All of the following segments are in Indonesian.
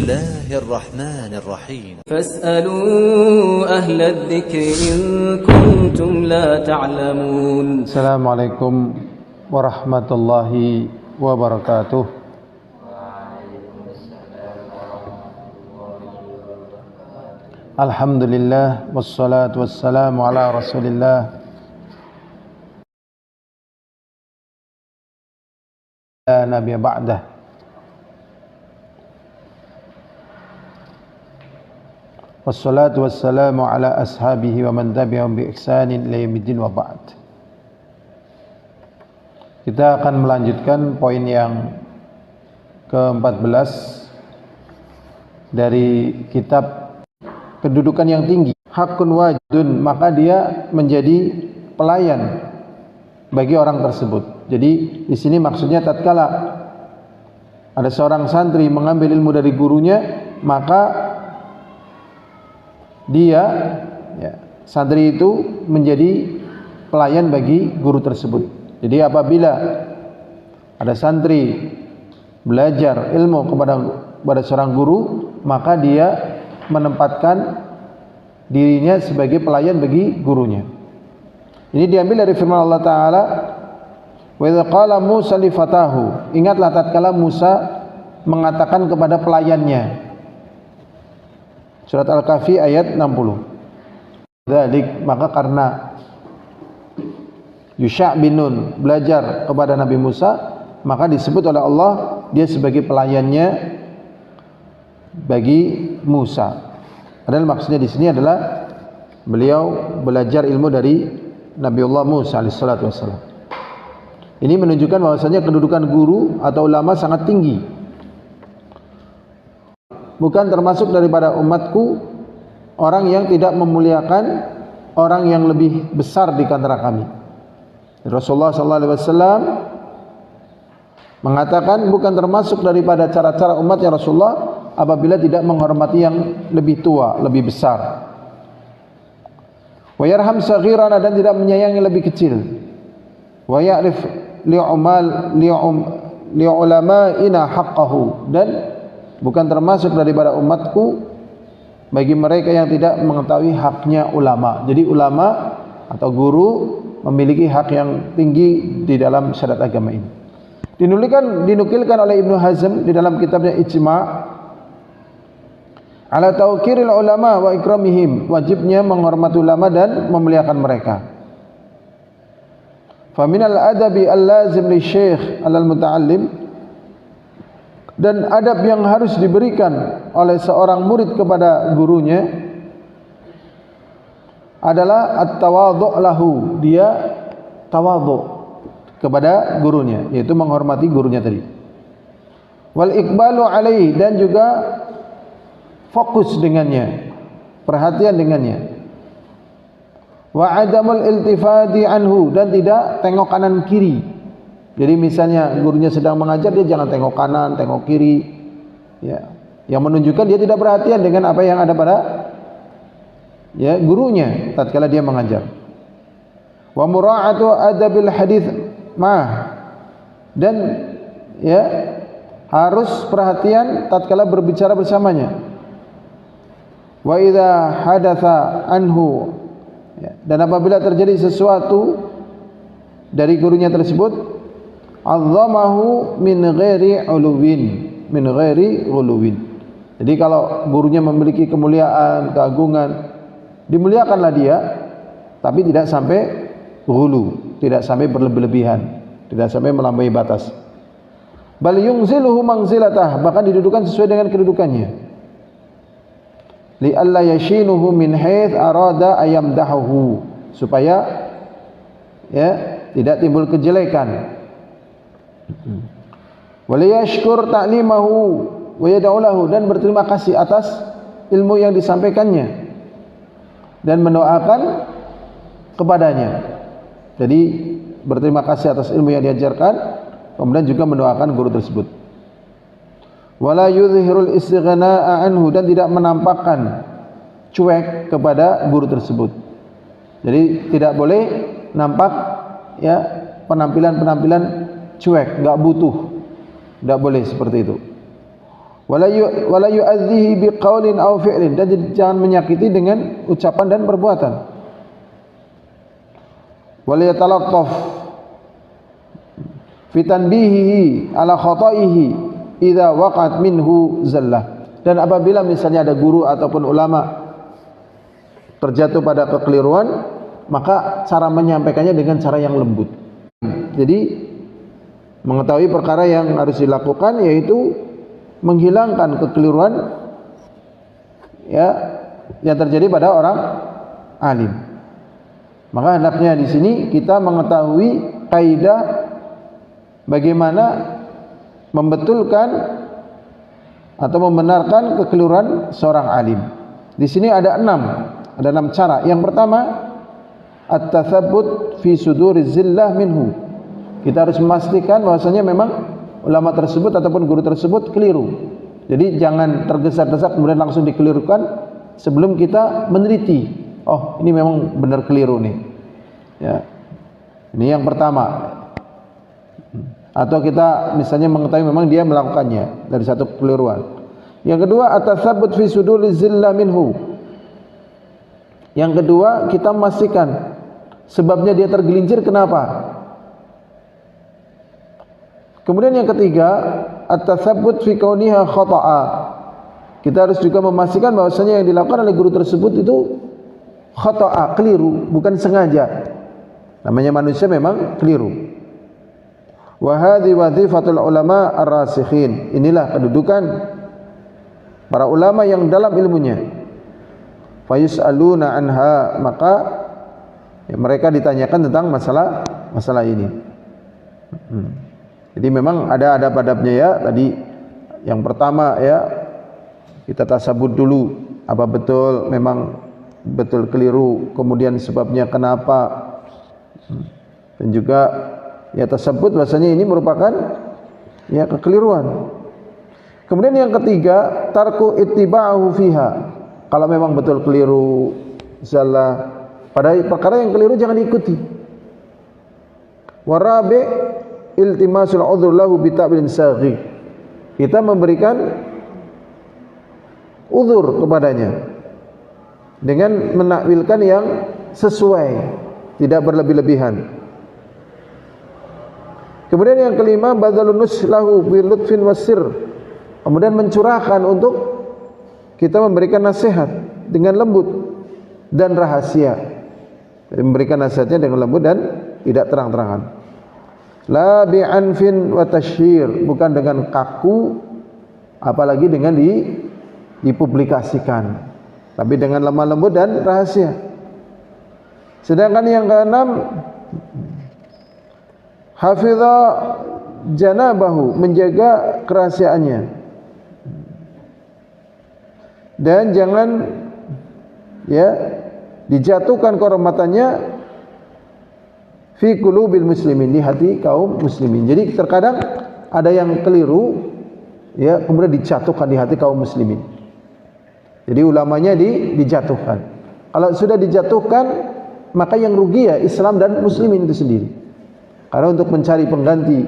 الله الرحمن الرحيم فاسألوا أهل الذكر إن كنتم لا تعلمون. السلام عليكم ورحمة الله وبركاته. Alhamdulillah wassalatu wassalamu ala Rasulillah la nabiyya ba'dah. Wassalatu wassalamu ala ashabihi wa man tabi'ahum bi ihsanin ila yaumiddin wa ba'd. Kita akan melanjutkan poin yang ke-14 dari kitab kedudukan yang tinggi, hakun wajidun, maka dia menjadi pelayan bagi orang tersebut. Jadi di sini maksudnya tatkala ada seorang santri mengambil ilmu dari gurunya, maka dia santri itu menjadi pelayan bagi guru tersebut. Jadi apabila ada santri belajar ilmu kepada seorang guru, maka dia menempatkan dirinya sebagai pelayan bagi gurunya. Ini diambil dari firman Allah Ta'ala, wa idza qala Musa li fatahu, ingatlah tatkala Musa mengatakan kepada pelayannya. Surat Al-Kahfi ayat 60. Dzalik, maka karena Yusha' bin Nun belajar kepada Nabi Musa, maka disebut oleh Allah dia sebagai pelayannya bagi Musa. Padahal maksudnya di sini adalah beliau belajar ilmu dari Nabiullah Musa alaihissalatu wassalam. Ini menunjukkan bahwasanya kedudukan guru atau ulama sangat tinggi. Bukan termasuk daripada umatku orang yang tidak memuliakan orang yang lebih besar di antara kami. Rasulullah sallallahu alaihi wasallam mengatakan bukan termasuk daripada cara-cara umatnya Rasulullah apabila tidak menghormati yang lebih tua, lebih besar. Wa yarham saghirana, dan tidak menyayangi lebih kecil. Wa ya'rif li'ulama'ina haqqahu, dan bukan termasuk daripada umatku bagi mereka yang tidak mengetahui haknya ulama. Jadi ulama atau guru memiliki hak yang tinggi di dalam syariat agama ini. Dinukilkan oleh Ibnu Hazm di dalam kitabnya Ijma' ala tauqiril ulama wa ikramihim, wajibnya menghormati ulama dan memuliakan mereka. Fa minal adabi al-lazim li syekh alal muta'allim, dan adab yang harus diberikan oleh seorang murid kepada gurunya adalah at-tawadhu' lahu, dia tawadhu' kepada gurunya, yaitu menghormati gurunya tadi. Wal iqbalu alaihi, dan juga fokus dengannya, perhatian dengannya. Wa adamul iltifati anhu, dan tidak tengok kanan kiri. Jadi misalnya gurunya sedang mengajar, dia jangan tengok kanan, tengok kiri, ya, yang menunjukkan dia tidak perhatian dengan apa yang ada pada gurunya tatkala dia mengajar. Wa mura'atu adabil hadits dan harus perhatian tatkala berbicara bersamanya. Wa idza hadatsa anhu, dan apabila terjadi sesuatu dari gurunya tersebut, azzamahu min ghairi uluwin. Jadi kalau gurunya memiliki kemuliaan, keagungan, dimuliakanlah dia, tapi tidak sampai ghulu, tidak sampai berlebih-lebihan, tidak sampai melampaui batas. Bal yunziluhu manzilatah, bahkan didudukan sesuai dengan kedudukannya. Li alla yashinuhu min haits arada ayamdahu, supaya tidak timbul kejelekan. Wa liyashkur ta'limahu wa yad'u lahu, dan berterima kasih atas ilmu yang disampaikannya dan mendoakan kepadanya. Jadi berterima kasih atas ilmu yang diajarkan, kemudian juga mendoakan guru tersebut. Wala yuzhirul istighna'a anhu, dan tidak menampakkan cuek kepada guru tersebut. Jadi tidak boleh nampak penampilan cuek, enggak butuh. Tidak boleh seperti itu. wala yu'adhihi biqaulin aw fi'lin, dan jangan menyakiti dengan ucapan dan perbuatan. Wala yatalattaf fi tanbihihi ala khata'ihi idza waqa'at minhu zallah. Dan apabila misalnya ada guru ataupun ulama terjatuh pada kekeliruan, maka cara menyampaikannya dengan cara yang lembut. Jadi mengetahui perkara yang harus dilakukan, yaitu menghilangkan kekeliruan ya yang terjadi pada orang alim. Maka hendaknya di sini kita mengetahui kaidah bagaimana membetulkan atau membenarkan kekeliruan seorang alim. Di sini ada enam cara. Yang pertama, at-tatsabbut fi suduriz zillah minhu. Kita harus memastikan bahwasanya memang ulama tersebut ataupun guru tersebut keliru. Jadi jangan tergesa-gesa kemudian langsung dikelirukan sebelum kita meneliti. Oh, ini memang benar keliru nih. Ya. Ini yang pertama. Atau kita misalnya mengetahui memang dia melakukannya dari satu kekeliruan. Yang kedua, at-tatsabbut fi suduriz zillah minhu. Yang kedua, kita memastikan sebabnya dia tergelincir kenapa. Kemudian yang ketiga, at-tatsabbut fi kauniha khata'a. Kita harus juga memastikan bahwasanya yang dilakukan oleh guru tersebut itu khata'a, keliru, bukan sengaja. Namanya manusia memang keliru. Wa hadhi wazifatul ulama ar-rasikhin. Inilah kedudukan para ulama yang dalam ilmunya. Fayus'aluna anha, maka ya, mereka ditanyakan tentang masalah ini. Jadi memang ada adab-adabnya ya. Tadi yang pertama ya, kita tasabut dulu apa betul memang betul keliru, kemudian sebabnya kenapa, dan juga ya tasabut bahasanya ini merupakan ya kekeliruan. Kemudian yang ketiga, tarku ittiba'ahu fiha. Kalau memang betul keliru, salah pada perkara yang keliru jangan diikuti. Warabi iltimasul udhur lahu bi ta'wilin saghi. Kita memberikan uzur kepadanya dengan menakwilkan yang sesuai, tidak berlebih-lebihan. Kemudian yang kelima, badzalun nuslahu bi lutfin wasir. Kemudian mencurahkan untuk kita memberikan nasihat dengan lembut dan rahasia. Jadi memberikan nasihatnya dengan lembut dan tidak terang-terangan. La bi'anfin wa tashhir, bukan dengan kaku apalagi dengan dipublikasikan, tapi dengan lemah lembut dan rahasia. Sedangkan yang keenam, hafidha janabahu, menjaga kerahasiaannya, dan jangan ya dijatuhkan kehormatannya fi qulubil muslimin, di hati kaum muslimin. Jadi terkadang ada yang keliru ya kemudian dijatuhkan di hati kaum muslimin. Jadi ulamanya dijatuhkan. Kalau sudah dijatuhkan, maka yang rugi ya Islam dan muslimin itu sendiri. Karena untuk mencari pengganti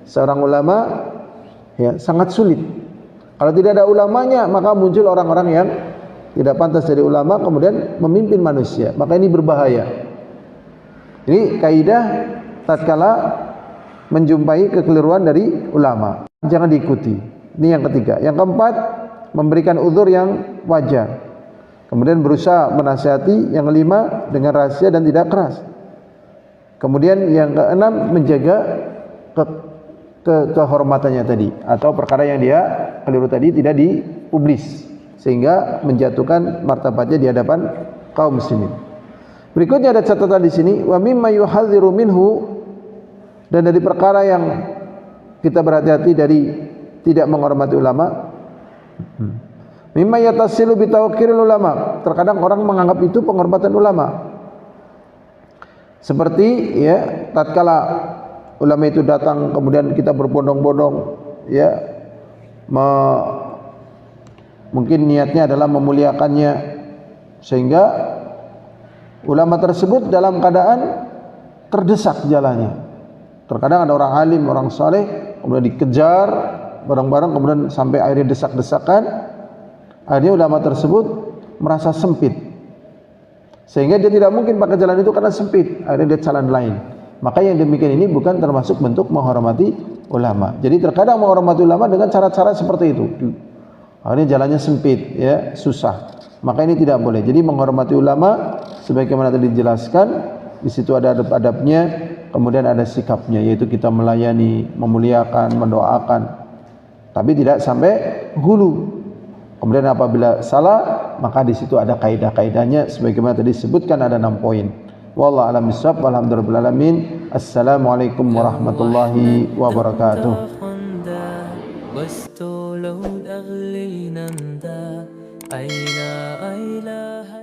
seorang ulama ya sangat sulit. Kalau tidak ada ulamanya, maka muncul orang-orang yang tidak pantas jadi ulama kemudian memimpin manusia. Maka ini berbahaya. Ini kaidah tatkala menjumpai kekeliruan dari ulama, jangan diikuti. Ini yang ketiga. Yang keempat, memberikan uzur yang wajar. Kemudian berusaha menasihati. Yang kelima, dengan rahasia dan tidak keras. Kemudian yang keenam, menjaga kehormatannya tadi, atau perkara yang dia keliru tadi tidak dipublis sehingga menjatuhkan martabatnya di hadapan kaum muslimin. Berikutnya ada catatan di sini, wa mimma yuhadziru minhu, dan dari perkara yang kita berhati-hati dari tidak menghormati ulama. Mimma yatasilu bi tawqiril ulama, terkadang orang menganggap itu penghormatan ulama. Seperti ya tatkala ulama itu datang kemudian kita berbondong-bondong ya mungkin niatnya adalah memuliakannya, sehingga ulama tersebut dalam keadaan terdesak jalannya. Terkadang ada orang alim, orang saleh, kemudian dikejar bareng-bareng kemudian sampai akhirnya desak-desakan, akhirnya ulama tersebut merasa sempit sehingga dia tidak mungkin pakai jalan itu karena sempit, akhirnya dia jalan lain. Maka yang demikian ini bukan termasuk bentuk menghormati ulama. Jadi terkadang menghormati ulama dengan cara-cara seperti itu, akhirnya jalannya sempit, ya, susah. Maka ini tidak boleh. Jadi menghormati ulama sebagaimana tadi dijelaskan, di situ ada adab-adabnya, kemudian ada sikapnya, yaitu kita melayani, memuliakan, mendoakan, tapi tidak sampai hulu. Kemudian apabila salah, maka di situ ada kaidah-kaidahnya sebagaimana tadi disebutkan, ada 6 poin. Wallahu a'lam bishawab. Walhamdulillahil alamin. Assalamualaikum warahmatullahi wabarakatuh. واستولوا الأغلين أي لا